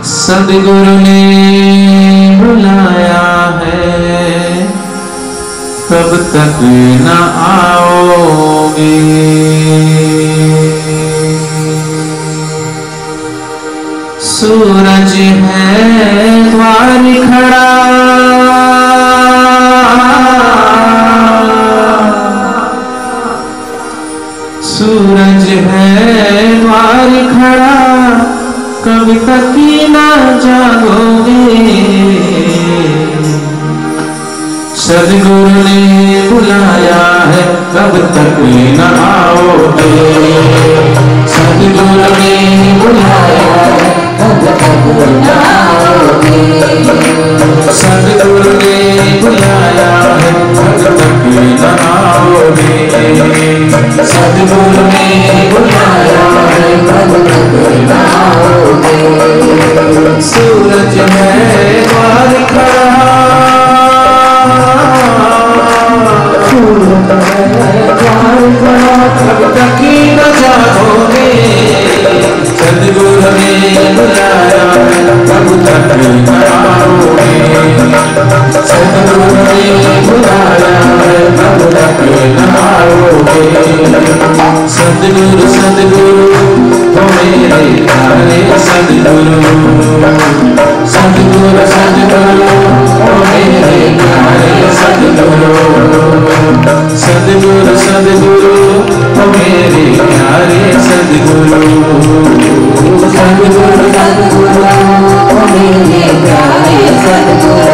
सदगुरु ने बुलाया है, कब तक न आओगे। सूरज है द्वार खड़ा, सूरज है द्वार खड़ा, कब तक न जागोगे। सदगुरु ने बुलाया है, कब तक न आओगे। सदगुरु ने बुलाया है, कब तक न आओगे। सदगुरु ने बुलाया है, कब तक न आओगे। सदगुरु ने बुलाया है, कब तक न आओगे। सूरज है द्वार खड़ा, कब तक न जागोगे। सदगुरु ने बुलाया है, कब तक न आओगे। सदगुरु ने बुलाया है, कब तक न आओगे। सदगुरु सदगुरु हो मेरे प्यारे सदगुरु। सदगुरु सदगुरु हो मेरे प्यारे सदगुरु। सदगुरु सदगुरु हो मेरे प्यारे सदगुरु। सदगुरु सदगुरु हो मेरे प्यारे सदगुरु।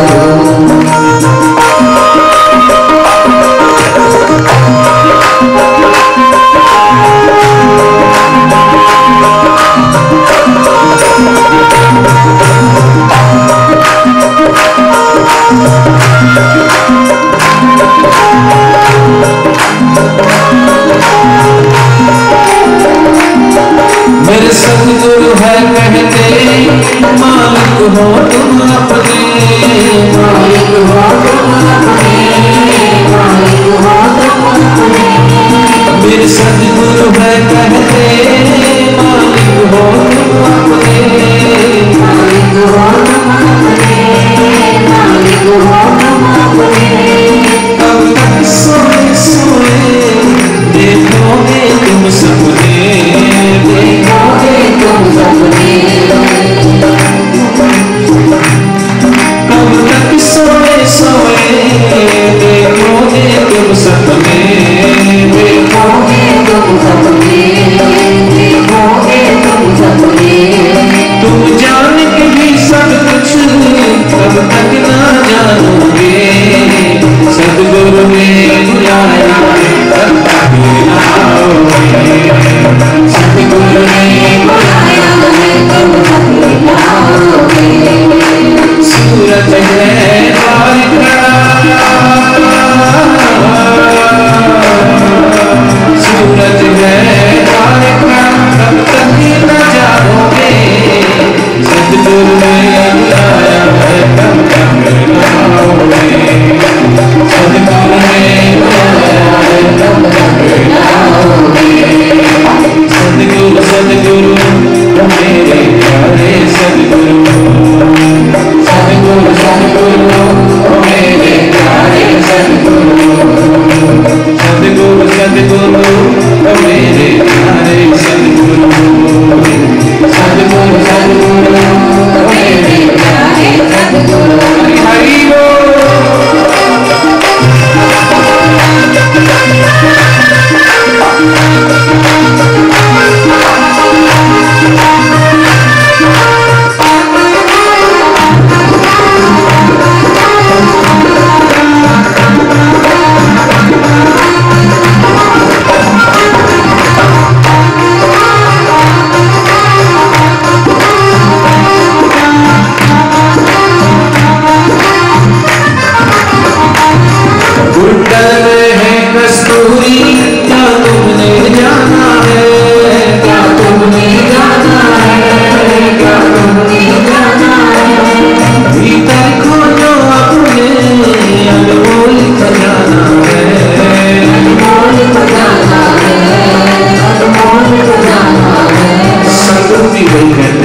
मेरे सदगुरु है कहते, मालिक हो तुम अपने। मालिक हो तुम अपने, मालिक हो तुम अपने। मेरे सदगुरु है कहते, मालिक हो तुम अपने। मालिक हो तुम अपने, मालिक हो तुम अपने। कब तक सोए सोए देखोगे तुम सपने। देखोगे तुम सपने। कब तक सोए सोए देखोगे तुम सपने। देखोगे तुम सपने, देखोगे तुम सपने। तुम जान के भी सब कुछ कब तक ना जानोगे। सदगुरु ने बुलाया है, कब तक न आओगे। सदगुरु ने बुलाया है, कब तक न आओगे। सूरज है द्वार खड़ा, सूरज है द्वार खड़ा, कब तक न जाओगे। सदगुरु ने बुलाया है, कब तक न आओगे। सदगुरु ने बुलाया है, कब तक न आओगे। सदगुरु सदगुरु मेरे प्यारे सदगुरु। सदगुरु सदगुरु मेरे प्यारे सदगुरु। सदगुरु सदगुरु मेरे प्यारे सदगुरु। सदगुरु सदगुरु मेरे प्यारे सदगुरु। हरि बोल।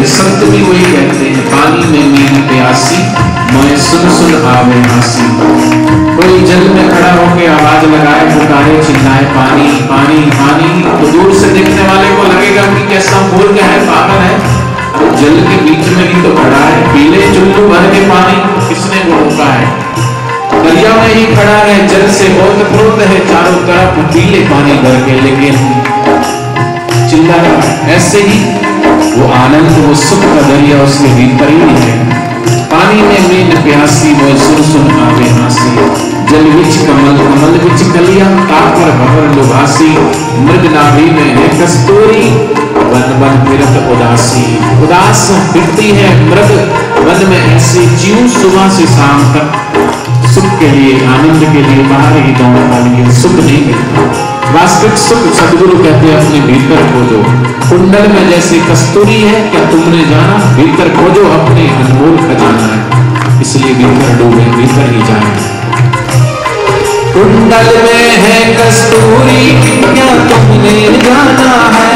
संत भी वही कहते हैं, पानी में मीन प्यासी, मैं सुन सुन आवे हासी। कोई जल में खड़ा होकर आवाज लगाए, पुकारे, चिल्लाए पानी पानी पानी, तो दूर से देखने वाले को लगेगा कि कैसा मूर्ख है, पागल है। तो जल के बीच में ही तो खड़ा है, पीले चुल्लू भर के पानी किसने को रोका है। दरिया में ही खड़ा है, जल से ओतप्रोत है चारों तरफ पीले पानी भर के, लेकिन चिल्ला रहा है। ऐसे ही वो आनंद, वो सुख का दरिया उसके भीतर ही है। पानी में मीन प्यासी, वो सुन सुन आवे हासी। जल विच कमल, कमल विच कलिया, तापर भवर लुभासी। मृग नाभि में है कस्तूरी, वन वन फिरत उदासी। उदास फिरती है मृग वन में ऐसी, जीव सुबह से शाम तक सुख के लिए, आनंद के लिए बाहर ही दौड़ वाली है, सुख नहीं मिलता। वास्तविक सुख सदगुरु कहते हैं अपने भीतर खोजो। कुंडल में जैसे कस्तूरी है, क्या तुमने जाना, भीतर खोजो अपने अनमोल खजाना है, इसलिए भीतर डूबे, भीतर ही जाए। कुंडल में है कस्तूरी, क्या तुमने जाना है,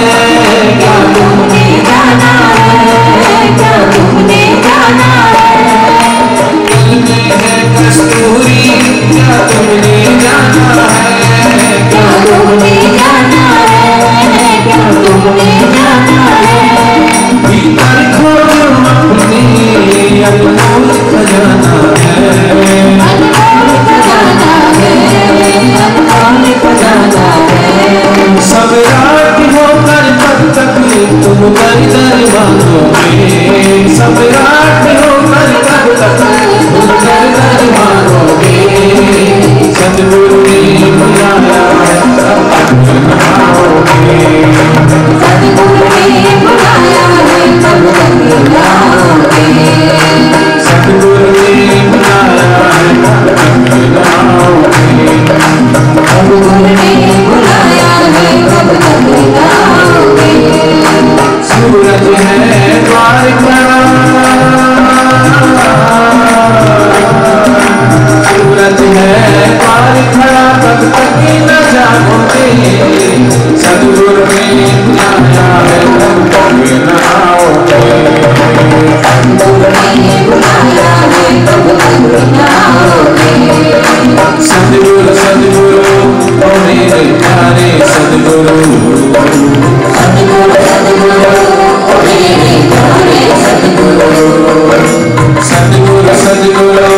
क्या तुमने जाना है, क्या तुमने जाना है। कुंडल में है कस्तूरी, क्या तुमने जाना है, क्या तुमने जाना है, क्या तुमने जाना है। भीतर खोजो अपने अनमोल खजाना है, अनमोल खजाना है, अनमोल खजाना है। सब रात होकर तब तक तुम दर दर मांगोगे, सब रात होकर तब तक तुम दर दर मांगोगे। सदगुरु ने बुलाया है, तब तक आओगे। सदगुरु ने बुलाया है, तब तक आओगे। सदगुरु ने बुलाया है, तब तक आओगे। सदगुरु ने बुलाया है, तब तक आओगे। सूरज है द्वार खड़ा, सूरज है द्वार खड़ा, तब तक न जागोगे। सदगुरु ने बुलाया है, तब तक न आओगे। सदगुरु ने बुलाया है, तब तक न आओगे। सदगुरु सदगुरु ओ मेरे प्यारे सदगुरु, सदगुरु सदगुरु ओ मेरे प्यारे सदगुरु। सदगुरु सदगुरु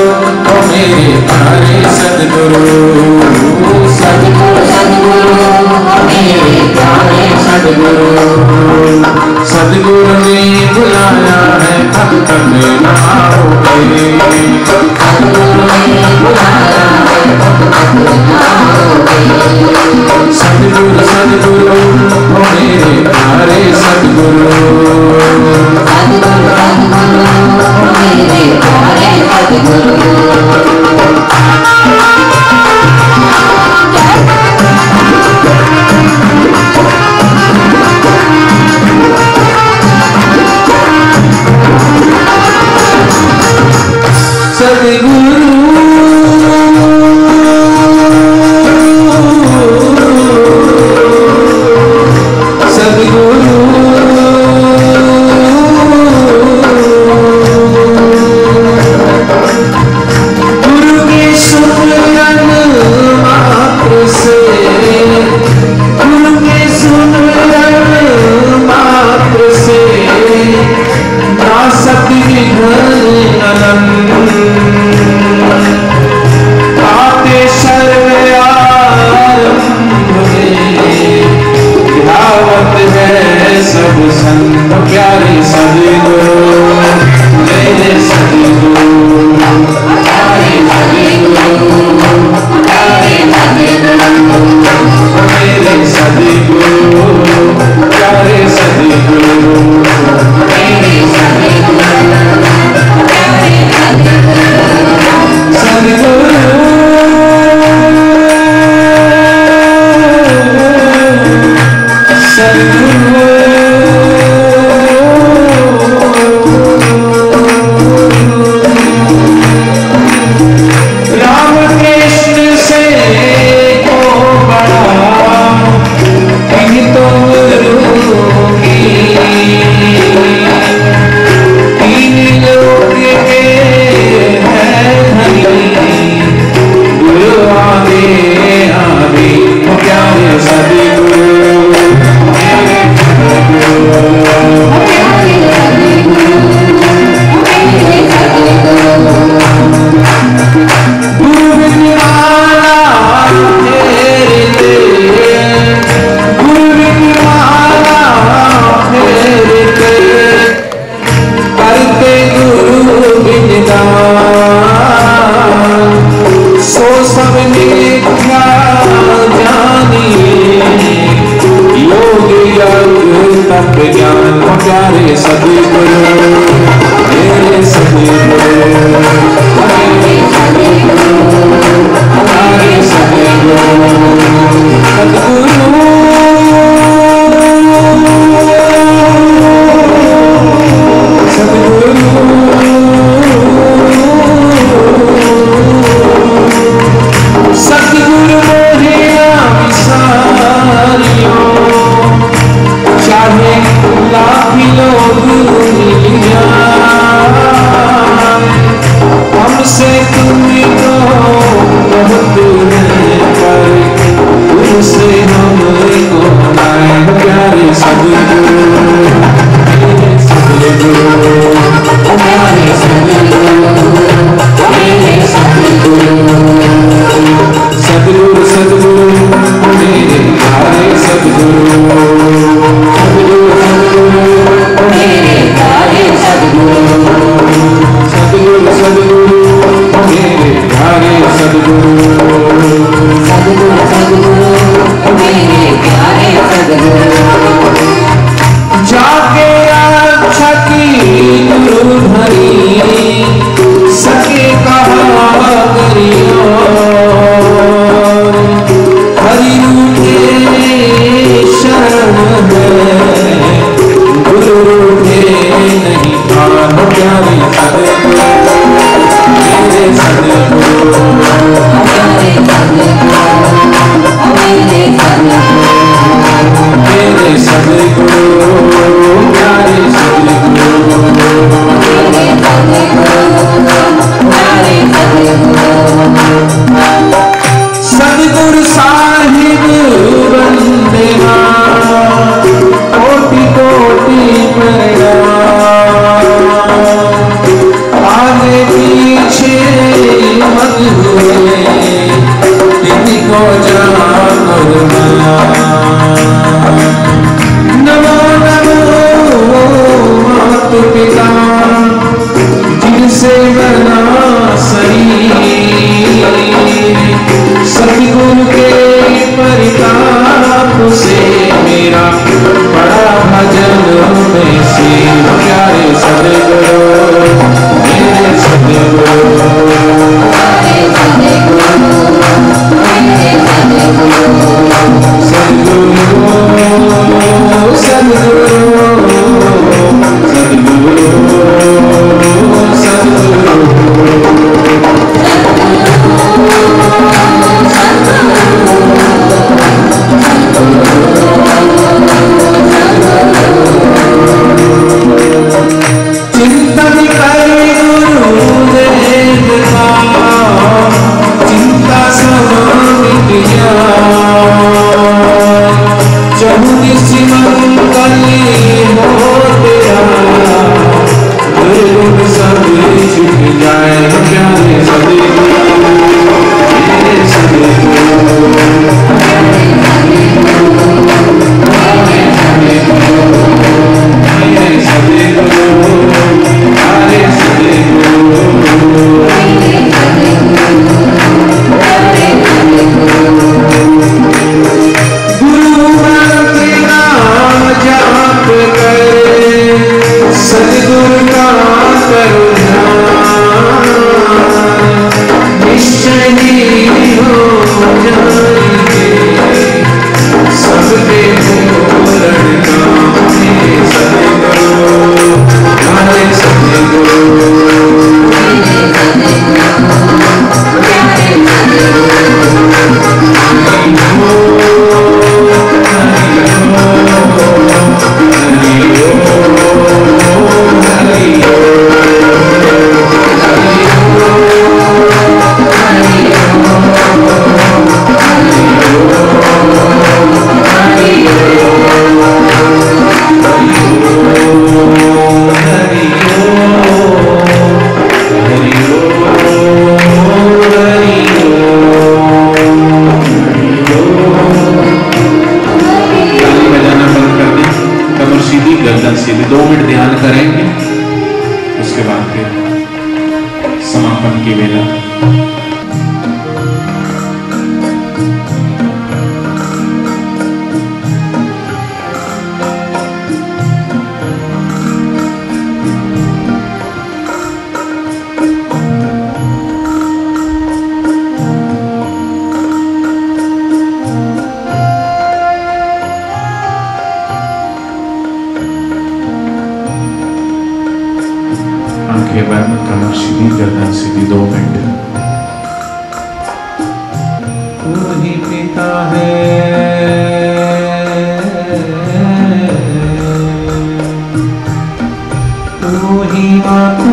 ओ मेरे प्यारे सदगुरु, सदगुरु सदगुरु ओ मेरे प्यारे सदगुरु। सदगुरु ने बुलाया है, तब तक न आओगे। सदगुरु ने बुलाया है, तब तक न आओगे। सदगुरु सदगुरु ओ मेरे प्यारे सदगुरु, सदगुरु सदगुरु ओ मेरे प्यारे सदगुरु। जाए, हमसे तुमको बहुत दूर है, पर तुमसे हमको आए प्यारे सदगुरु, मेरे सदगुरु, प्यारे सदगुरु, मेरे सदगुरु, सदगुरु सदगुरु मेरे प्यारे सदगुरु, सदगुरु सदगुरु मेरे प्यारे सदगुरु, सदगुरु सदगुरु मेरे प्यारे सदगुरु, सदगुरु सदगुरु मेरे प्यारे सदगुरु, जाके अच्छा की गुरु भरी सके कहा करियो, हरि रूठे शरण है, गुरु रूठे नहीं भान प्यारे सदगुरु, मेरे सदगुरु, मेरे सदगुरु, मेरे सदगुरु, मेरे सदगुरु, प्यारे सदगुरु, मेरे सदगुरु, सदगुरु साहिब वंदना, कोटि कोटि प्रणाम, आगे पीछे मत हुए, इनको जानो नमो नमो मातु पिता, जिनसे बना शरीर, सतगुरु के परिताप से मेरा बड़ा भजन में से, प्यारे सदगुरु, मेरे सदगुरु, सदगुरु सदगुरु चिंतन करे गुरुदेव का, चिंता सब मिट जाए, चहुदिश मंगल हो तेरा, दुर्गुण सब छूट जाए, प्यारे सदगुरु, मेरे सदगुरु, मेरे सदगुरु, प्यारे सदगुरु, गुरु मंत्र नाम जाप करे, सदगुरु का करो ध्यान, निश्चय हो जाएंगे सबके पूर्ण काम, मेरे सदगुरु, प्यारे सदगुरु, मेरे गर्दन सीधी, 2 मिनट ध्यान करेंगे, उसके बाद फिर समापन की वेला। कमर सीधी, गर्दन सीधी, 2 मिनट। तू ही पिता है, तू तू ही माता,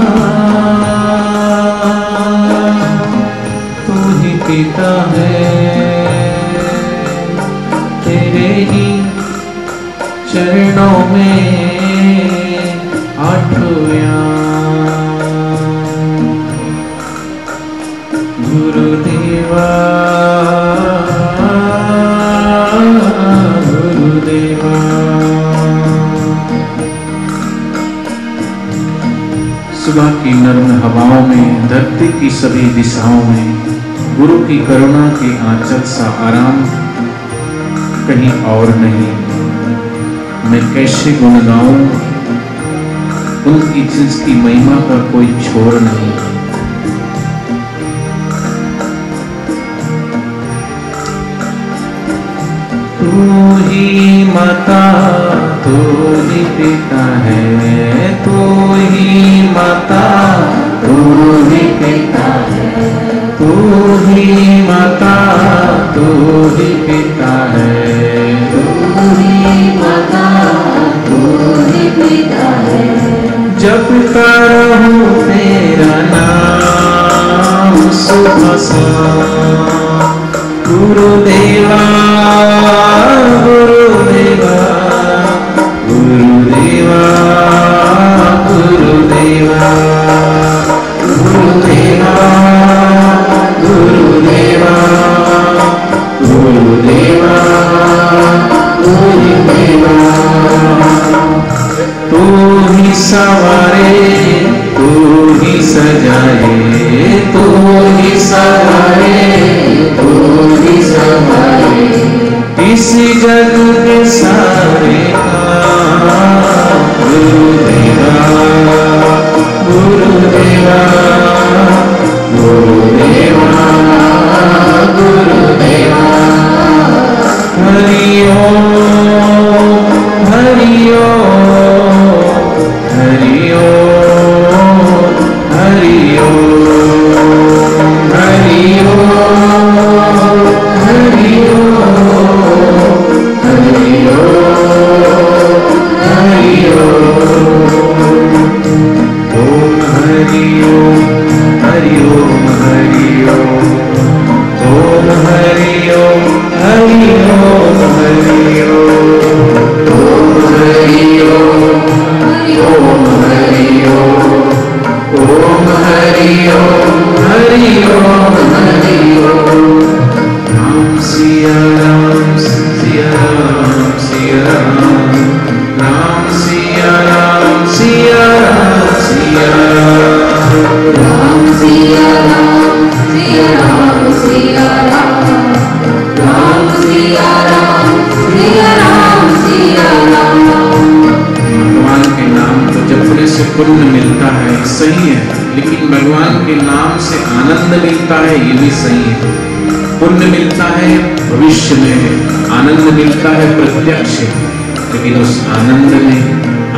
तू ही पिता है, तेरे ही चरणों में आठों गुरुदेवा, गुरुदेवा। सुबह की नर्म हवाओं में, धरती की सभी दिशाओं में गुरु की करुणा के आंचल सा आराम कहीं और नहीं। मैं कैसे गुण गाऊं उनकी जिसकी महिमा का कोई छोर नहीं। तू ही माता, तू ही पिता है, तू ही माता, तू ही पिता है, तू ही माता, तू ही पिता है, तू ही माता, तू ही पिता है। जपता रहूं तेरा नाम सुबह शाम, गुरुदेवा, गुरुदेवा, गुरुदेवा, गुरुदेवा, गुरुदेवा, गुरुदेवा, गुरुदेवा, गुरुदेवा। तू ही सवारे, तू ही सजाए, तू ही सवारे, तू ही सवारे इस जग के सारे काम। गुरुदेवा, गुरुदेवा, गुरुदेवा, गुरुदेवा। हरि ओम, हरि ओम, हरि ओम, हरि ओम, हरि ओम, हरि ओम, हरि ओम, हरि ओम। ओम हरि ओम, हरि ओम, हरि ओम। ओम हरि ओम, हरि ओम, हरि ओम। ओम हरि ओम, ओम हरि ओम। ओम हरि ओम, हरि ओम, हरि ओम। राम सिया राम, सिया राम, सिया राम, राम सिया राम, सिया राम, सिया राम, राम सिया राम, सिया राम, सिया राम, राम सिया राम, सिया राम, सिया राम। भगवान के नाम को जपने से पुण्य मिलता है, सही है, लेकिन भगवान के नाम से आनंद मिलता है, ये भी सही है। पुण्य मिलता है भविष्य में, आनंद मिलता है प्रत्यक्ष, लेकिन उस आनंद में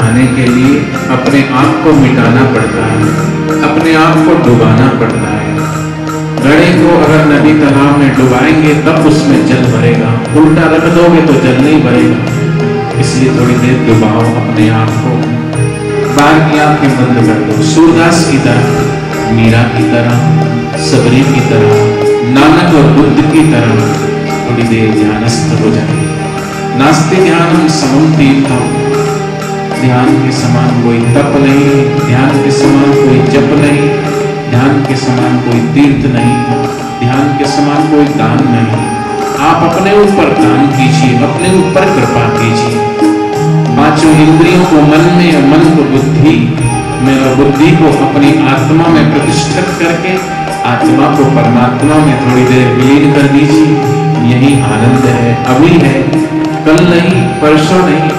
आने के लिए अपने आप को मिटाना पड़ता है, अपने आप को डुबाना पड़ता है। घड़े को अगर नदी तालाब में डुबाएंगे तब उसमें जल भरेगा, उल्टा रख दोगे तो जल नहीं भरेगा। इसलिए थोड़ी देर डुबाओ अपने आप को, बाहर की आंखें बंद कर दो, सूरदास की तरह, मीरा की तरह, सबरी की तरह, नानक और बुद्ध की तरह थोड़ी देर ध्यानस्थ हो जाए। नास्ति ध्यानम समम तीर्थम, ध्यान के समान कोई तप नहीं, ध्यान के समान कोई जप नहीं, ध्यान के समान कोई तीर्थ नहीं, ध्यान के समान कोई दान नहीं। आप अपने ऊपर दान कीजिए, अपने ऊपर कृपा कीजिए। पांचों इंद्रियों को मन में और मन को बुद्धि में और बुद्धि को अपनी आत्मा में प्रतिष्ठित करके आत्मा को परमात्मा में थोड़ी देर विलीन कर दीजिए। यही आनंद है, अभी है, कल नहीं, परसों नहीं,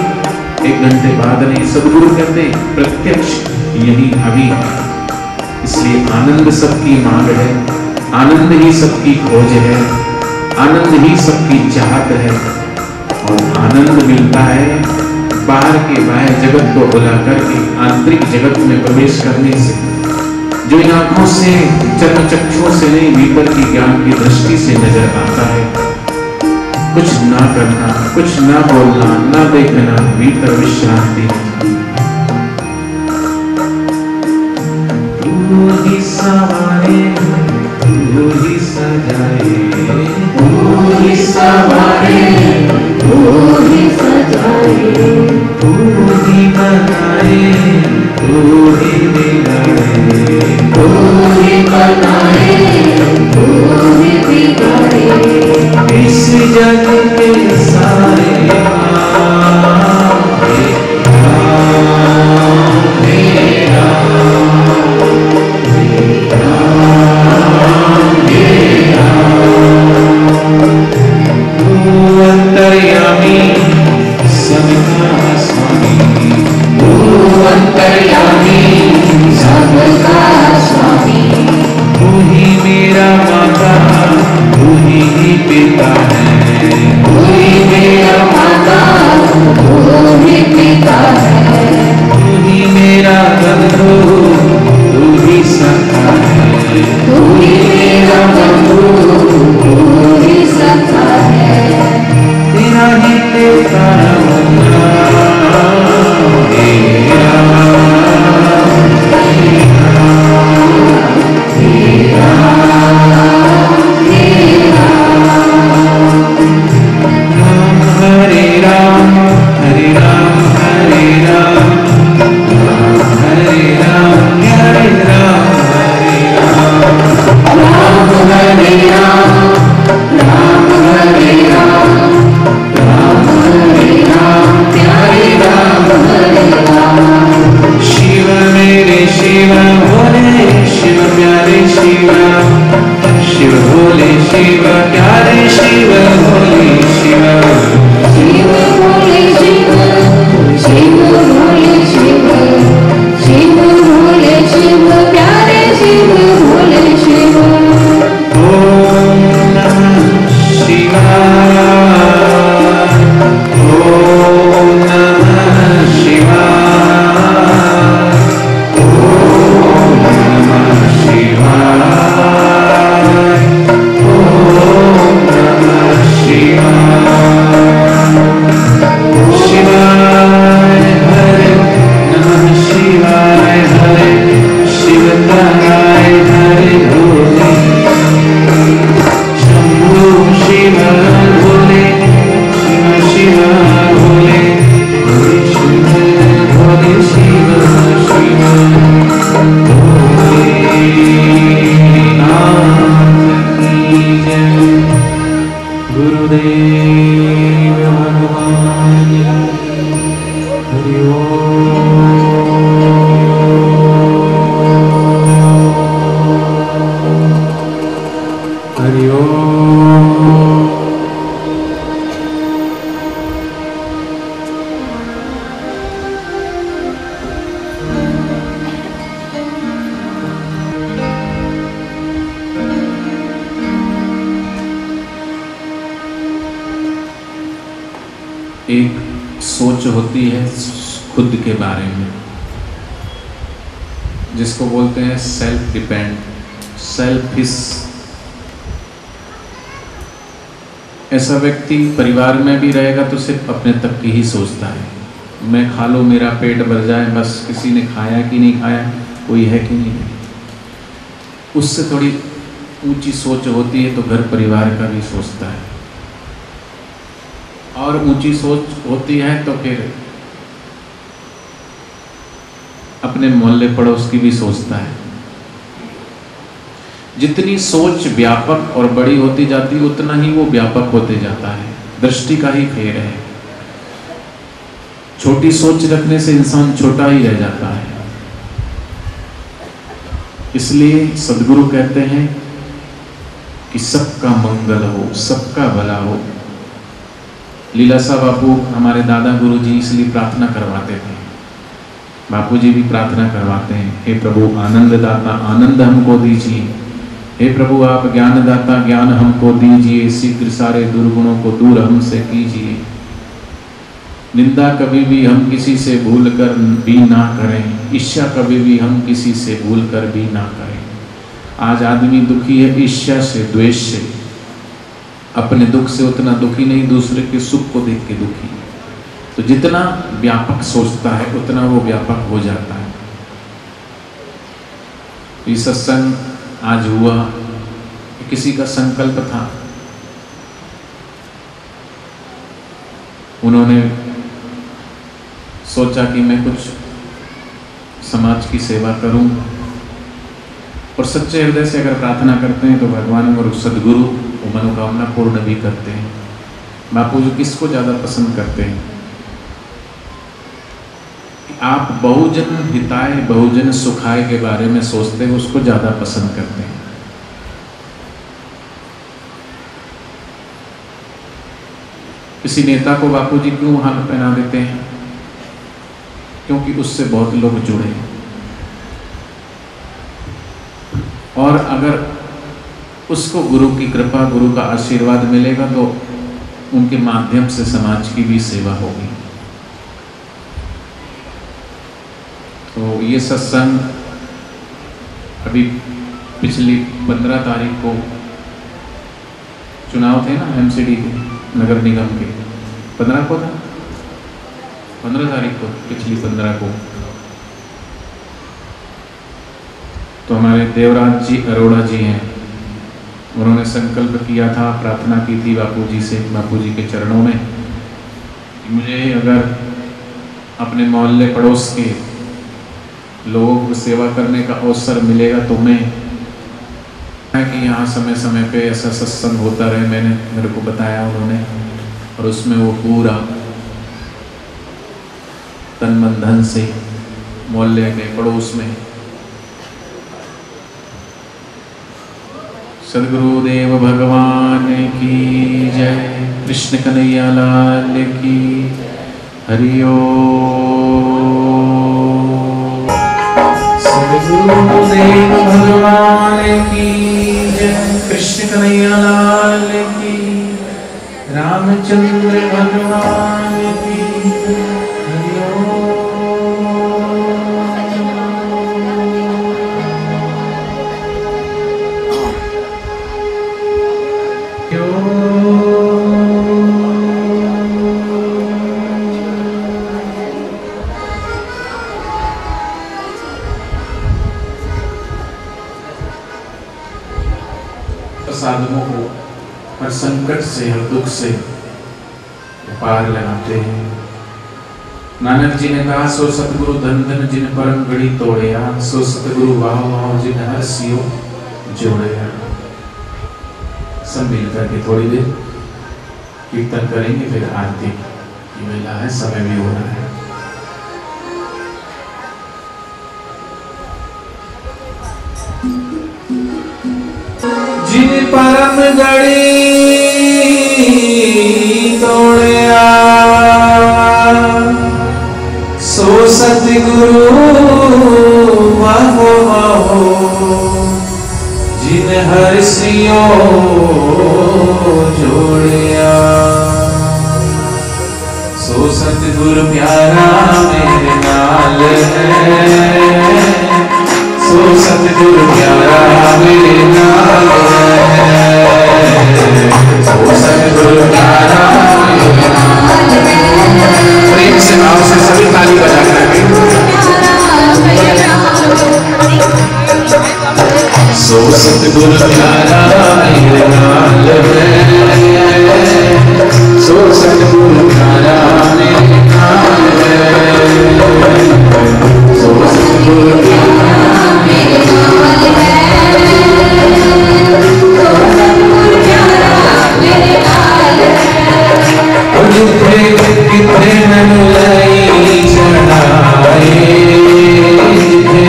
1 घंटे बाद नहीं। सदगुरु कहते प्रत्यक्ष यही अभी है। इसलिए आनंद सबकी मांग है, आनंद ही सबकी खोज है, आनंद ही सबकी चाहत है। और आनंद मिलता है बाहर के बाह्य जगत को बुला करके आंतरिक जगत में प्रवेश करने से, जो इन आंखों से, चर्म चक्षुओं से नहीं, भीतर की ज्ञान की दृष्टि से नजर आता है। कुछ ना करना, कुछ ना बोलना, ना देखना, भीतर विश्रांति। कोई मेरा बंधु हो ही सकता है, तेरा ही लेता रहूंगा। एक सोच होती है खुद के बारे में, जिसको बोलते हैं सेल्फ डिपेंड, सेल्फिश। ऐसा व्यक्ति परिवार में भी रहेगा तो सिर्फ अपने तक की ही सोचता है। मैं खा लूँ, मेरा पेट भर जाए, बस किसी ने खाया कि नहीं खाया, कोई है कि नहीं। उससे थोड़ी ऊंची सोच होती है तो घर परिवार का भी सोचता है, और ऊंची सोच होती है तो फिर अपने मोहल्ले पड़ोस की भी सोचता है। जितनी सोच व्यापक और बड़ी होती जाती है उतना ही वो व्यापक होते जाता है। दृष्टि का ही फेर है। छोटी सोच रखने से इंसान छोटा ही रह जाता है। इसलिए सद्गुरु कहते हैं कि सबका मंगल हो, सबका भला हो। लीलासा बापू हमारे दादा गुरु जी इसलिए प्रार्थना करवाते थे, बापू जी भी प्रार्थना करवाते हैं, हे प्रभु आनंद दाता आनंद हमको दीजिए, हे प्रभु आप ज्ञान दाता ज्ञान हमको दीजिए, शीघ्र सारे दुर्गुणों को दूर हमसे कीजिए। निंदा कभी भी हम किसी से भूल कर भी ना करें, ईर्ष्या कभी भी हम किसी से भूल कर भी ना करें। आज आदमी दुखी है ईर्ष्या से, द्वेष से, अपने दुख से उतना दुखी नहीं, दूसरे के सुख को देख के दुखी। तो जितना व्यापक सोचता है उतना वो व्यापक हो जाता है। ये सत्संग आज हुआ, किसी का संकल्प था, उन्होंने सोचा कि मैं कुछ समाज की सेवा करूं, और सच्चे हृदय से अगर प्रार्थना करते हैं तो भगवान और सद्गुरु वो मनोकामना पूर्ण भी करते हैं। बापू जी किसको ज़्यादा पसंद करते हैं? आप बहुजन हिताय बहुजन सुखाय के बारे में सोचते हैं, उसको ज़्यादा पसंद करते हैं। किसी नेता को बापू जी क्यों हाथ पहना देते हैं? क्योंकि उससे बहुत लोग जुड़े, और अगर उसको गुरु की कृपा गुरु का आशीर्वाद मिलेगा तो उनके माध्यम से समाज की भी सेवा होगी। तो ये सत्संग अभी पिछली 15 तारीख को चुनाव थे ना एमसीडी के, नगर निगम के। 15 को था, 15 तारीख को, पिछली 15 को। तो हमारे देवराज जी अरोड़ा जी हैं, उन्होंने संकल्प किया था, प्रार्थना की थी बापू जी से, बापू जी के चरणों में, कि मुझे अगर अपने मोहल्ले पड़ोस के लोगों को सेवा करने का अवसर मिलेगा तो मैं कि यहाँ समय समय पे ऐसा सत्संग होता रहे। मेरे को बताया उन्होंने, और उसमें वो पूरा तन मन धन से मोहल्ले में, पड़ोस में। सद्गुरुदेव भगवान की जय, कृष्ण कन्हैया लाल की हरि ओम। सद्गुरुदेव भगवान की जय, कृष्ण कन्हैया लाल की, रामचंद्र भगवान की हरि ओम। साधुओं को हर संकट से, हर दुख से पार लगाते हैं। नानक जी ने कहा, सो सतगुरु धन धन जिन परम गढ़ी तोड़िया, सो सतगुरु वाह वाह जिन हर सियो जोड़िया। सब मिलकर के थोड़ी देर कीर्तन करेंगे, फिर आरती की वेला है, समय भी हो रहा है। जिन परम गढ़ी तोड़िया, सो सतगुरु वाहो वाहो जिन हर सियो जोड़िया। सो सतगुरु प्यारा मेरे नाल है, सो सतगुरु प्यारा मेरे नाल है, सो सतगुरु प्यारा मेरे नाल है। प्रेम से भाव से सभी ताली बजा करके, सो सतगुरु प्यारा मेरे नाल है, सो सतगुरु प्यारा मेरे नाल है, सो सतगुरु प्यारा मेरे नाल है, सो सतगुरु प्यारा मेरे नाल है। और जिथे किथे मैनू लई चढ़ाए, जिथे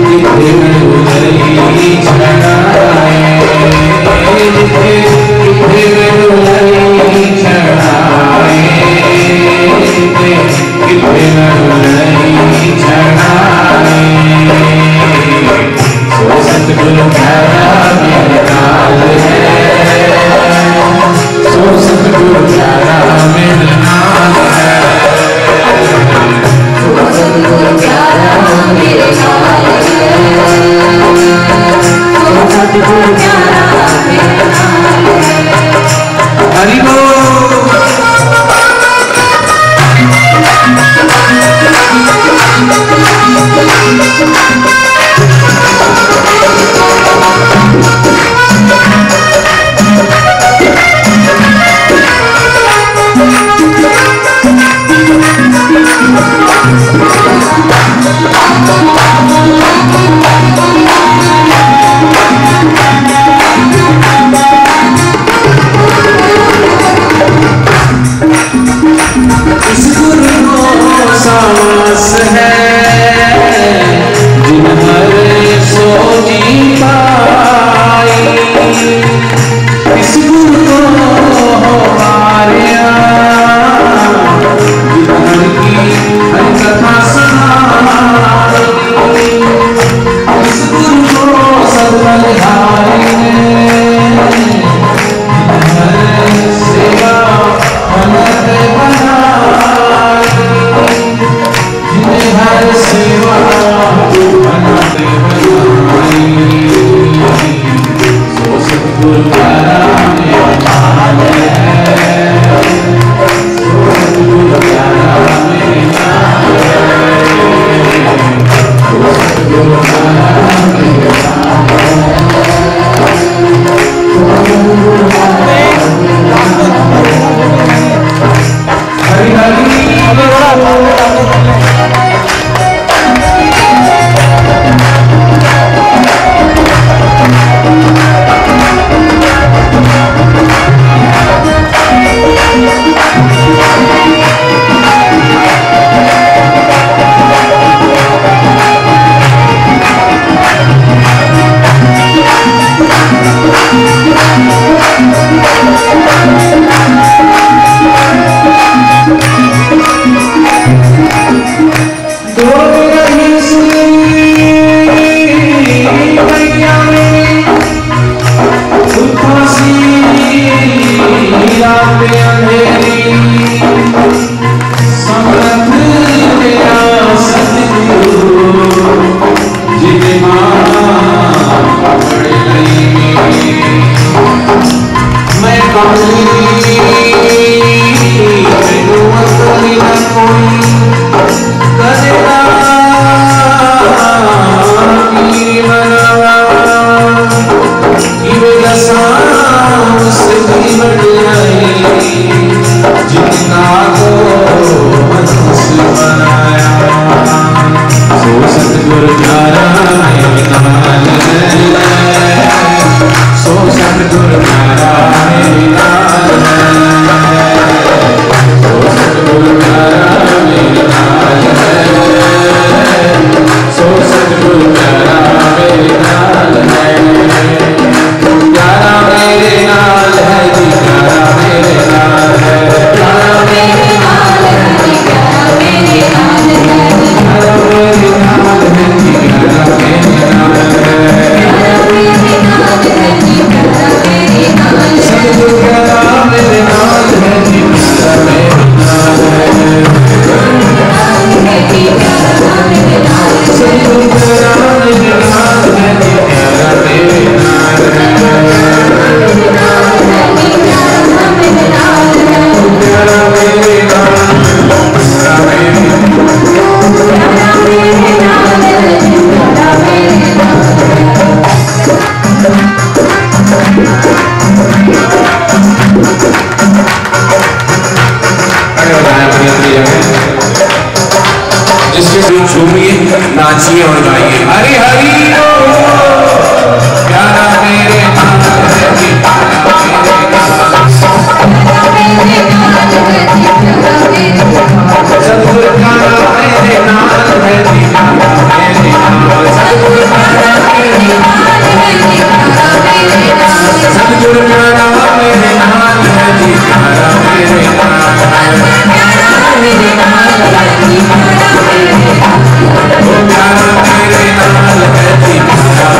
किथे मैनू लई चढ़ाए, जिथे किथे मैनू लई चढ़ाए, जिथे किथे मैनू लई चढ़ाए। सो सतगुरु प्यारा मेरे नाल है, सो सतगुरु प्यारा मेरे नाल है, सो सतगुरु प्यारा मेरे नाल है, सो सतगुरु प्यारा मेरे नाल है। हरि बोल। नाचिए और गाइए हरि हरि प्यारा मेरे सतगुरु प्यारा मेरे नाल है जी प्यारा मेरे नाल सतगुरु प्यारा मेरे नाल है जी प्यारा मेरे नाल सतगुरु प्यारा मेरे नाल है जी प्यारा मेरे नाल प्यारा मेरे नाल है जी प्यारा मेरे नाल प्यारा मेरे नाल है जी प्यारा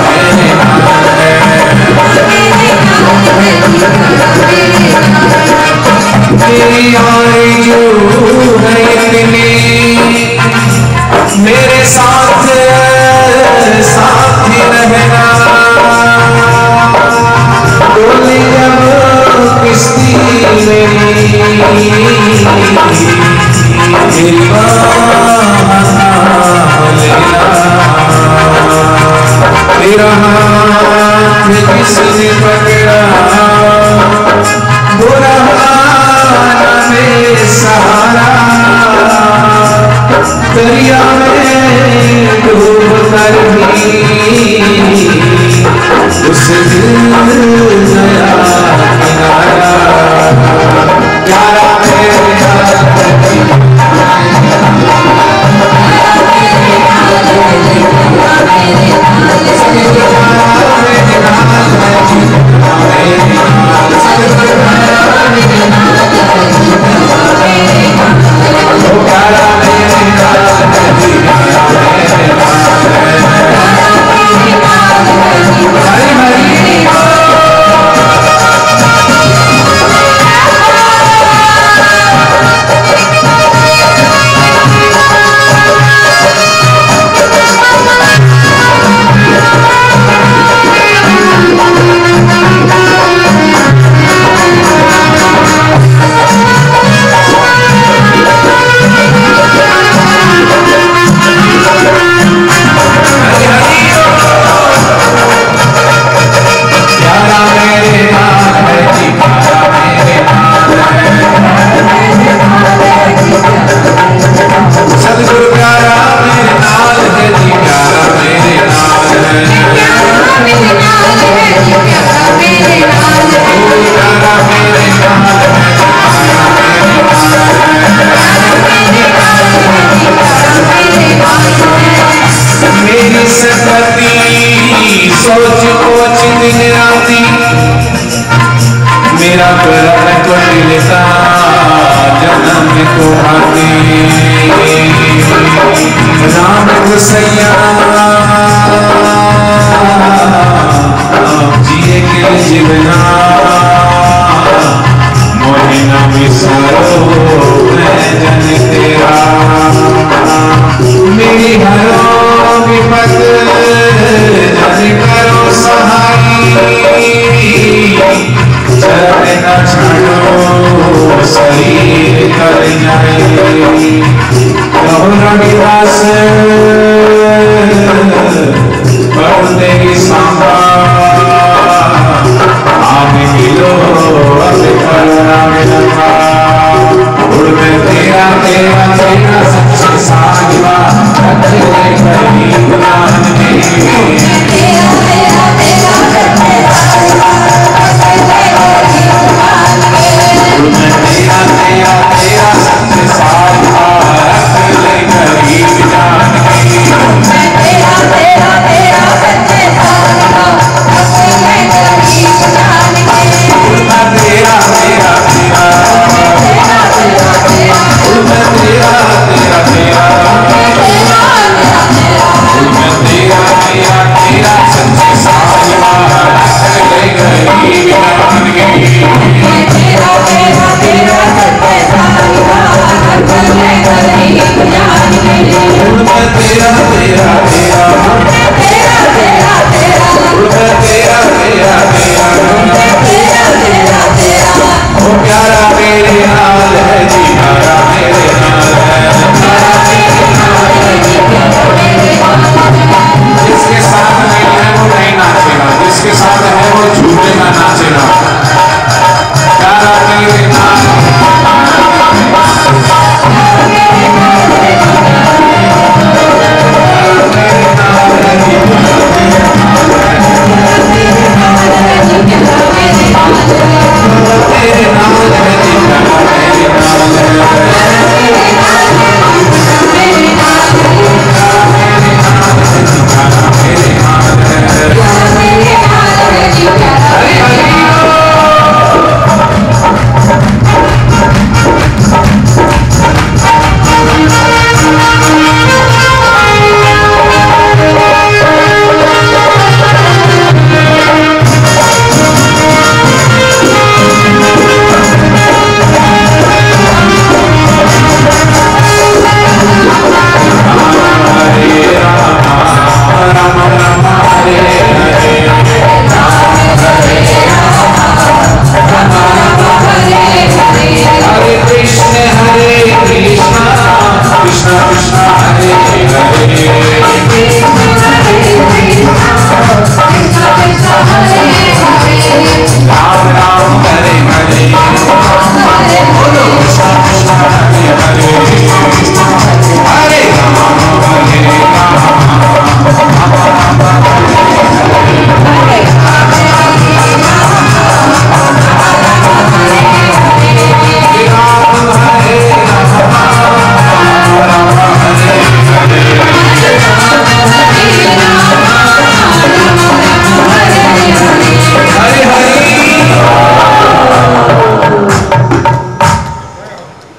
मेरे नाल है तेरी आरज़ू है इतनी मेरे साथ साथ ही रहना डोली जब किश्ती मेरी तेरी तेरा हाथ किसने पकड़ा बुरा हाल में सहारा दरिया में डूब कर भी उस दिल नया किनारा प्यारा मेरे राम गुसैया जिए के जीवना मोहिना विसरो मैं जन तेरा मेरी हरो विपत जन करो सहाई चरण न छाड़ो शरीर कर जाए कहो रविदास कर देगी सांबा आप मिलो अब करुणा मिलना उड़ में तेरा तेरा तेरा सबसे साजवा रखे कहीं गुलाम में तेरा तेरा तेरा सबसे साजवा उड़ में तेरा तेरा तेरा सबसे साजवा रखे कहीं जान में तेरा तेरा तेरा सबसे साजवा रखे कहीं जान में उड़ में तेरा तेरा तेरा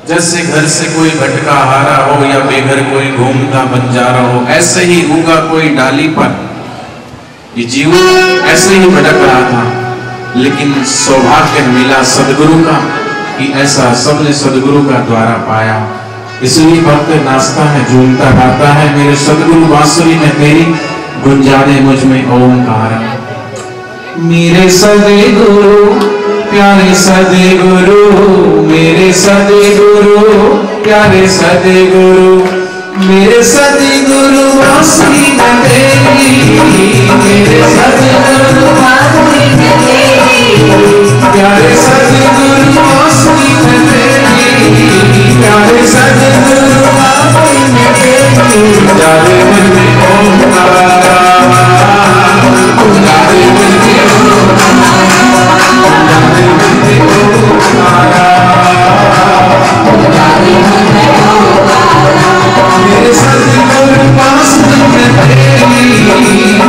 जैसे घर से कोई भटका हारा हो या बेघर कोई घूमता बंजारा हो, ऐसे ही होगा कोई डाली पर ये जीवन ऐसे ही भटक रहा था, लेकिन सौभाग्य मिला सदगुरु का कि ऐसा सबने सदगुरु का द्वारा पाया। इसलिए भक्त नाचता है, झूमता गाता है, मेरे सदगुरु बांसुरी में तेरी गुंजाने मुझ में ओंकार। मेरे सदगुरु प्यारे सदगुरु, मेरे सदगुरु प्यारे सदगुरु, मेरे सदगुरु बांसुरी में तेरी, मेरे सदगुरु बांसुरी में तेरी, प्यारे सदगुरु बांसुरी में तेरी, प्यारे सदगुरु बांसुरी में तेरी, जाने मन में ओंकार, जाने मन में ओंकार, जाने मन में ओंकार, जाने मन में ओंकार, मेरे सदगुरु बांसुरी में तेरी,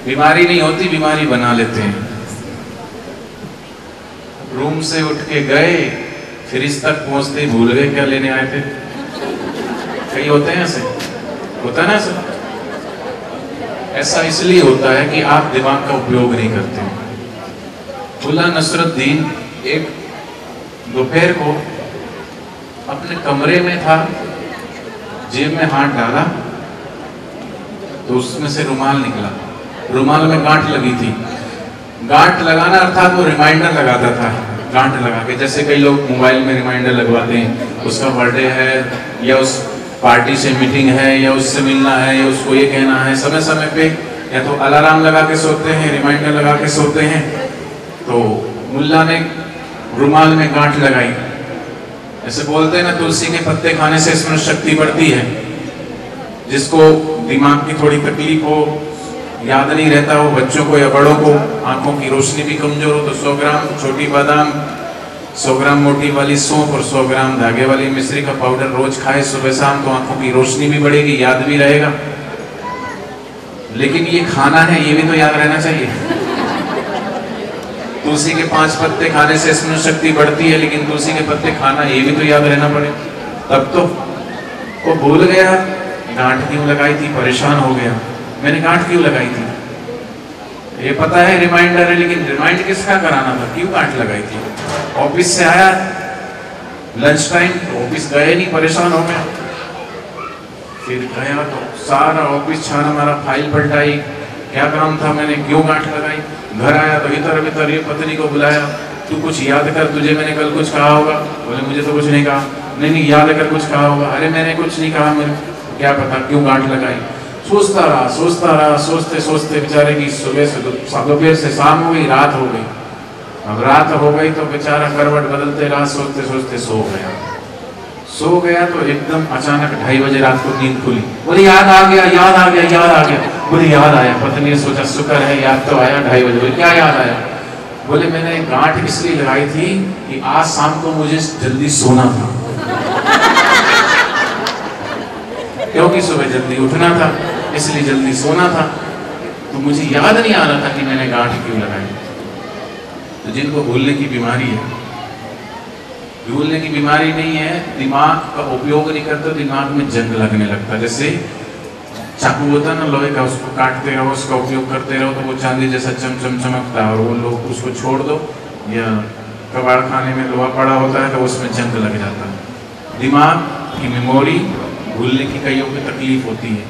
बीमारी नहीं होती, बीमारी बना लेते हैं। रूम से उठ के गए, फ्रिज तक पहुंचते ही भूल गए क्या लेने आए थे। कई होते हैं ऐसे, होता है ना ऐसा। ऐसा इसलिए होता है कि आप दिमाग का उपयोग नहीं करते। मुल्ला नसरुद्दीन एक दोपहर को अपने कमरे में था, जेब में हाथ डाला तो उसमें से रुमाल निकला। रुमाल में गांठ लगी थी। गांठ लगाना अर्थात वो रिमाइंडर लगाता था, गांठ लगा के, जैसे कई लोग मोबाइल में रिमाइंडर लगवाते हैं, उसका बर्थडे है या उस पार्टी से मीटिंग है या उससे मिलना है या उसको ये कहना है। समय समय पे या तो अलार्म लगा के सोते हैं, रिमाइंडर लगा के सोते हैं। तो मुल्ला ने रुमाल में गांठ लगाई। ऐसे बोलते हैं ना, तुलसी के पत्ते खाने से स्मरण शक्ति बढ़ती है। जिसको दिमाग की थोड़ी तकलीफ हो, याद नहीं रहता वो बच्चों को या बड़ों को, आंखों की रोशनी भी कमजोर हो तो 100 ग्राम छोटी बादाम, 100 ग्राम मोटी वाली सौंफ और 100 ग्राम धागे वाली मिश्री का पाउडर रोज खाए सुबह शाम, तो आंखों की रोशनी भी बढ़ेगी, याद भी रहेगा। लेकिन ये खाना है, ये भी तो याद रहना चाहिए। तुलसी के 5 पत्ते खाने से स्मरण शक्ति बढ़ती है, लेकिन तुलसी के पत्ते खाना ये भी तो याद रहना पड़े। तब तो वो भूल गया, गांठ क्यों लगाई थी, परेशान हो गया, मैंने गांठ क्यों लगाई थी, ये पता है रिमाइंडर है, लेकिन रिमाइंड किसका कराना था, क्यों गांठ लगाई थी। ऑफिस से आया लंच टाइम, ऑफिस गए नहीं, परेशान हो गया, फिर गया तो सारा ऑफिस छाना मारा, फाइल पलटाई, क्या काम था, मैंने क्यों गांठ लगाई। घर आया तो इधर भीतर ये पत्नी को बुलाया, तू कुछ याद कर, तुझे मैंने कल कुछ कहा होगा। बोले मुझे तो कुछ नहीं कहा। नहीं याद कर कुछ कहा होगा। अरे मैंने कुछ नहीं कहा, मेरे क्या पता क्यों गांठ लगाई। सोचता रहा, सोचते सोचते बेचारे की सुबह से दोपहर से शाम हो गई, रात हो गई। अब रात हो गई तो बेचारा करवट बदलते रहा, सोचते सोचते सो गया तो एकदम अचानक 2:30 बजे रात को नींद खुली। बोले याद आ गया। बोले याद आया। पत्नी ने सोचा शुक्र है याद तो आया 2:30 बजे। बोले क्या याद आया। बोले मैंने गांठ इसलिए लगाई थी कि आज शाम को मुझे जल्दी सोना था, क्योंकि सुबह जल्दी उठना था, इसलिए जल्दी सोना था, तो मुझे याद नहीं आ रहा था कि मैंने गांठ क्यों लगाई। तो जिनको भूलने की बीमारी है, भूलने की बीमारी नहीं है, दिमाग का उपयोग नहीं करते, दिमाग में जंग लगने लगता। जैसे चाकू होता ना लोहे का, उसको काटते रहो, उसका उपयोग करते रहो तो वो चांदी जैसा चमचम चमकता है, और वो लोग उसको छोड़ दो, या कबाड़ खाने में लोहा पड़ा होता है तो उसमें जंग लग जाता है। दिमाग की मेमोरी भूलने की कईयों की तकलीफ होती है,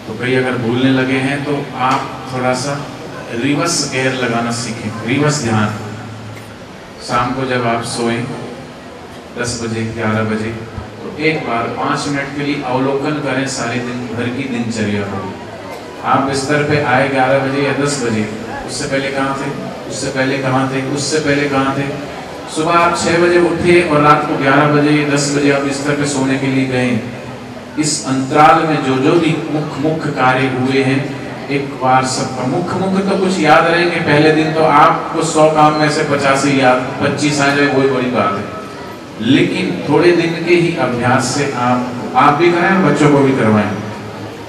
तो कई अगर भूलने लगे हैं तो आप थोड़ा सा रिवर्स गेयर लगाना सीखें, रिवर्स ध्यान। शाम को जब आप सोएं 10 बजे 11 बजे, तो एक बार 5 मिनट के लिए अवलोकन करें सारे दिन भर की दिनचर्या को। आप बिस्तर पे आए 11 बजे या 10 बजे, उससे पहले कहाँ थे, उससे पहले कहाँ थे, उससे पहले कहाँ थे। सुबह आप 6 बजे उठे और रात को 11 बजे 10 बजे आप बिस्तर पे सोने के लिए गए। इस अंतराल में जो जो भी मुख्य कार्य हुए हैं, एक बार सबका मुख्य तो कुछ याद रहेंगे। पहले दिन तो आपको 100 काम में से 50 ही याद, 25 आ जाए कोई बड़ी बात है, लेकिन थोड़े दिन के ही अभ्यास से आप भी कराएं, बच्चों को भी करवाएं।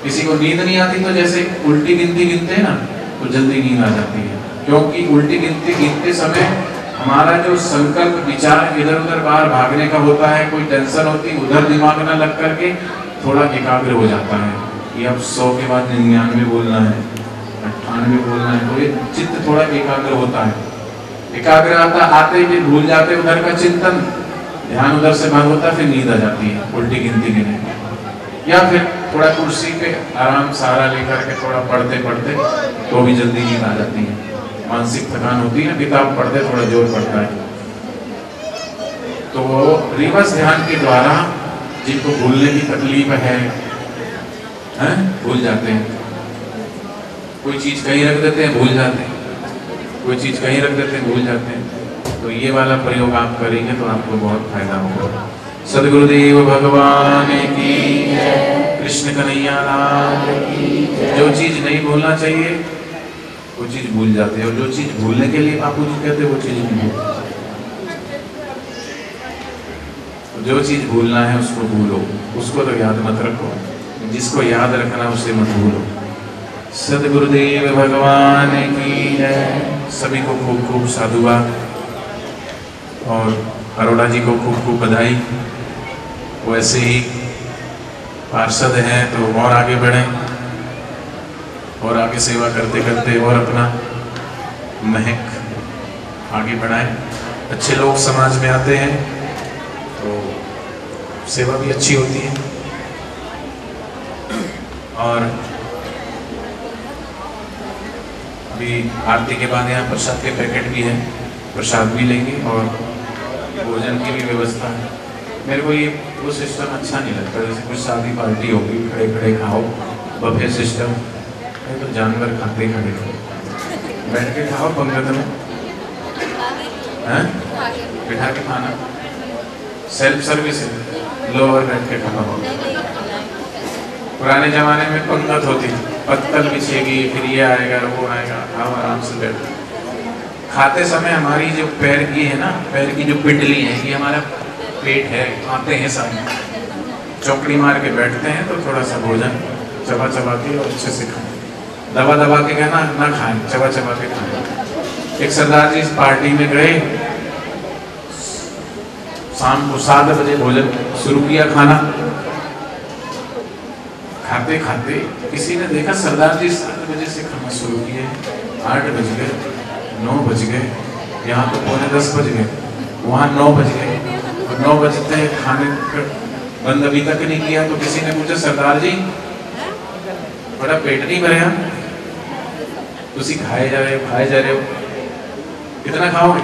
किसी को नींद नहीं आती तो जैसे उल्टी गिनती गिनते हैं ना, तो जल्दी नींद आ जाती है, क्योंकि उल्टी गिनती गिनते समय हमारा जो संकल्प विचार इधर उधर बाहर भागने का होता है, कोई टेंशन होती उधर दिमाग ना लग करके थोड़ा एकाग्र हो जाता है। ये अब 100 के बाद 99 बोलना है, 98 बोलना है, तो ये चित्त थोड़ा एकाग्र होता है। एकाग्र आते ही भूल जाते उधर का चिंतन, ध्यान उधर से भाग होता है, फिर नींद आ जाती है उल्टी गिनती गिने। या फिर थोड़ा कुर्सी पे आराम सहारा लेकर के थोड़ा पढ़ते पढ़ते तो भी जल्दी नींद आ जाती है। मानसिक थकान होती है ना, किताब पढ़ते थोड़ा जोर पड़ता है। तो रिवर्स ध्यान के द्वारा जिनको भूलने की तकलीफ है, भूल जाते हैं। कोई चीज कहीं रख देते हैं, भूल जाते हैं, कोई चीज कहीं रख देते हैं, भूल जाते हैं। तो ये वाला प्रयोग आप करेंगे तो आपको बहुत फायदा होगा। सद्गुरुदेव भगवान की, कृष्ण कन्हैया लाल की। जो चीज नहीं भूलना चाहिए वो चीज भूल जाते हैं, और जो चीज भूलने के लिए बापू जी कहते हैं वो चीज नहीं भूलते। जो चीज भूलना है उसको भूलो, उसको तो याद मत रखो, जिसको याद रखना उसे मत भूलो। सद्गुरुदेव भगवान की जय। सभी को खूब खूब साधुवाद, और अरोड़ा जी को खूब खूब बधाई। वो ऐसे ही पार्षद हैं तो और आगे बढ़ें, और आगे सेवा करते करते और अपना महक आगे बढ़ाएं। अच्छे लोग समाज में आते हैं तो सेवा भी अच्छी होती है। और अभी आरती के बाद यहाँ प्रसाद के पैकेट भी हैं, प्रसाद भी लेंगे और भोजन की भी व्यवस्था है। मेरे को ये वो सिस्टम अच्छा नहीं लगता, जैसे कुछ शादी पार्टी होगी खड़े खड़े खाओ, बफे सिस्टम, तो जानवर खाते खड़े बैठ के खाओ पंगत में, बिठा के खाना, सेल्फ सर्विस है, लो और बैठ के खाओ। पुराने जमाने में पंगत होती थी, पत्तल बिछेगी, फिर ये आएगा वो आएगा। आओ आराम से बैठो। खाते समय हमारी जो पैर की है ना, पैर की जो पिंडली है, ये हमारा पेट है, आते हैं सामने, चौकड़ी मार के बैठते हैं तो थोड़ा सा भोजन चबा चबा के और अच्छे से खाएं। दबा दबा के कहना ना खाएं, चबा चबा के खाएं। एक सरदार जी इस पार्टी में गए, शाम को 7 बजे भोजन शुरू किया खाना। खाते खाते किसी ने देखा सरदार जी 7 बजे से खाना शुरू किए, 8 बज गए, 9 बज गए, यहाँ तो 9:45 बज गए, वहाँ 9 बज गए, और 9 बजते खाने बंद अभी तक नहीं किया। तो किसी ने पूछा सरदार जी बड़ा पेट नहीं भरे, तुसी खाए जा रहे हो, कितना खाओगे?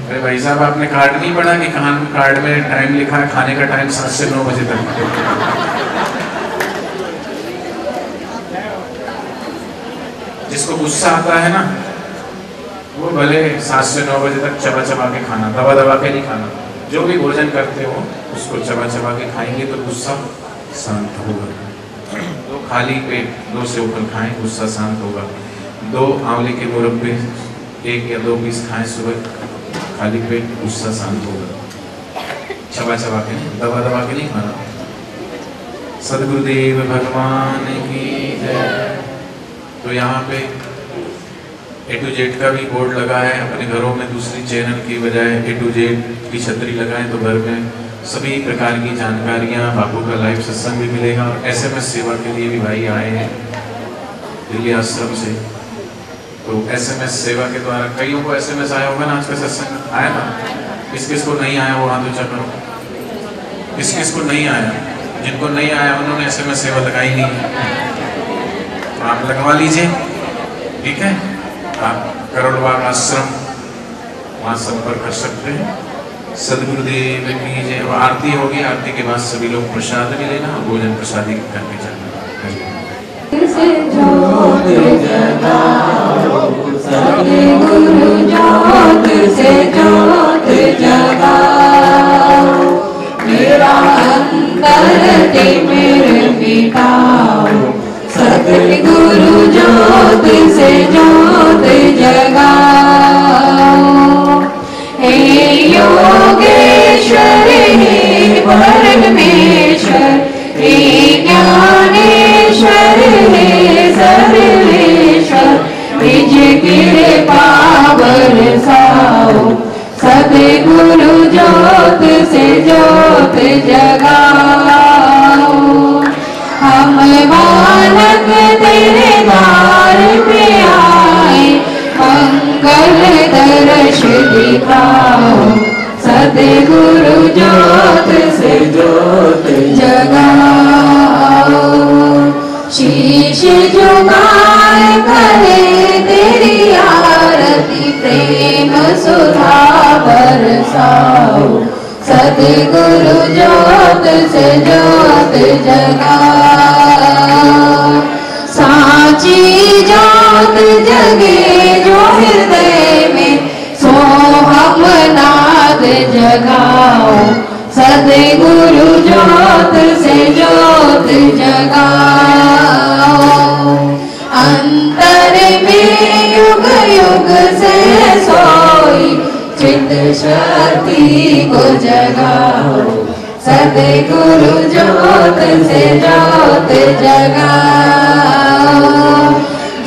अरे भाई साहब आपने कार्ड नहीं पढ़ा कि कार्ड में टाइम लिखा है, खाने का टाइम 7 से 9 बजे तक। जिसको गुस्सा आता है ना, वो भले 7 से 9 बजे तक चबा चबा के खाना, दबा दबा के नहीं खाना। जो भी भोजन करते हो उसको चबा चबा के खाएंगे तो गुस्सा शांत होगा। तो खाली पेट 2 से ऊपर खाएं, गुस्सा शांत होगा। 2 आंवले के मुरब्बे 1 या 2 पीस खाएं सुबह, खाली पेट, गुस्सा शांत होगा। चबा चबा के नहीं, दबा दबा के नहीं खाना। सदगुरुदेव भगवान की जय। तो यहाँ पे A to Z का भी बोर्ड लगा है। अपने घरों में दूसरी चैनल की बजाय A to Z की छतरी लगाएं तो घर में सभी प्रकार की जानकारियाँ, बापू का लाइव सत्संग भी मिलेगा। और SMS सेवा के लिए भी भाई आए हैं दिल्ली आश्रम से। तो SMS सेवा के द्वारा कईयों को SMS आया होगा ना, आज का सत्संग आया ना? किस किस को नहीं आया वो हाथ ऊंचा करो। किस किस को नहीं आया? जिनको नहीं आया उन्होंने SMS सेवा लगाई नहीं है, तो आप लगवा लीजिए, ठीक है? आप करोड़बाग आश्रम वहाँ संपर्क कर सकते हैं। सदगुरुदेव की जय। आरती होगी, आरती के बाद सभी लोग प्रसाद भी लेना और भोजन प्रसादी करके जाना। सद्गुरु ज्योत से ज्योत जगाओ, मेरा अंतर तिमिर मिटाओ। सद्गुरु ज्योत से ज्योत जगाओ। हे योगेश्वर हे परमेश्वर, हे ज्ञानेश्वर हे सर्वेश्वर, निज कृपा बरसाओ। सद्गुरु ज्योत से ज्योत जगाओ। हम बालक तेरे द्वार पे आए, मंगल दर्श दिखाओ। सद्गुरु ज्योत से ज्योत जगाओ। शीश झुकाए करे तेरी आरती, प्रेम सुधा बरसाओ। सद्गुरु ज्योत से ज्योत जगाओ। साची ज्योत जगे जो हृदय में, सो हम नाद जगाओ। सद्गुरु ज्योत से ज्योत जगाओ। अंतर में युग युग से सोई, चित शक्ति को जगाओ। सद्गुरु ज्योत से ज्योत जगाओ।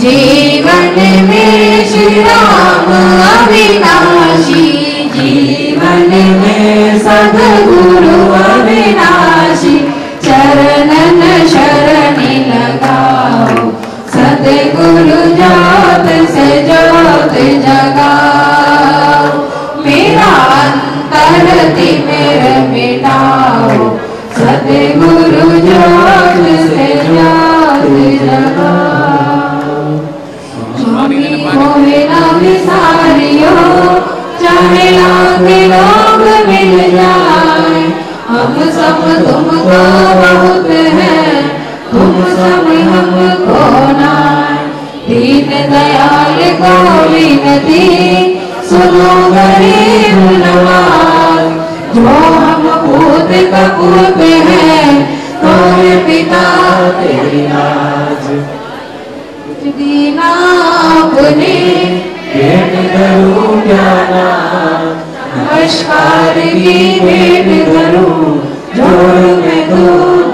जीवन में श्री राम अविनाशी, जीवन में सद्गुरु अविनाशी, चरणन शरणि लगाओ। सद्गुरु ज्योत से ज्योत जगाओ। मेरा अंतर तिमिर मिटाओ। सद्गुरु ज्योत से ज्योत जगाओ। मोहे ना विसारियो, चाहे लाख लोग मिल जाए, हम सब तुमको बहुत है, तुम सब हमको नाय। दीन दयाल को विनती सुनो गरीब नवाज, जो हम पूत कपूत हैं, तो पिता तेरी नाज। दीना अपने भेंट धरूं ज्ञाना, नमस्कार की भेंट धरूं जोड़ में दो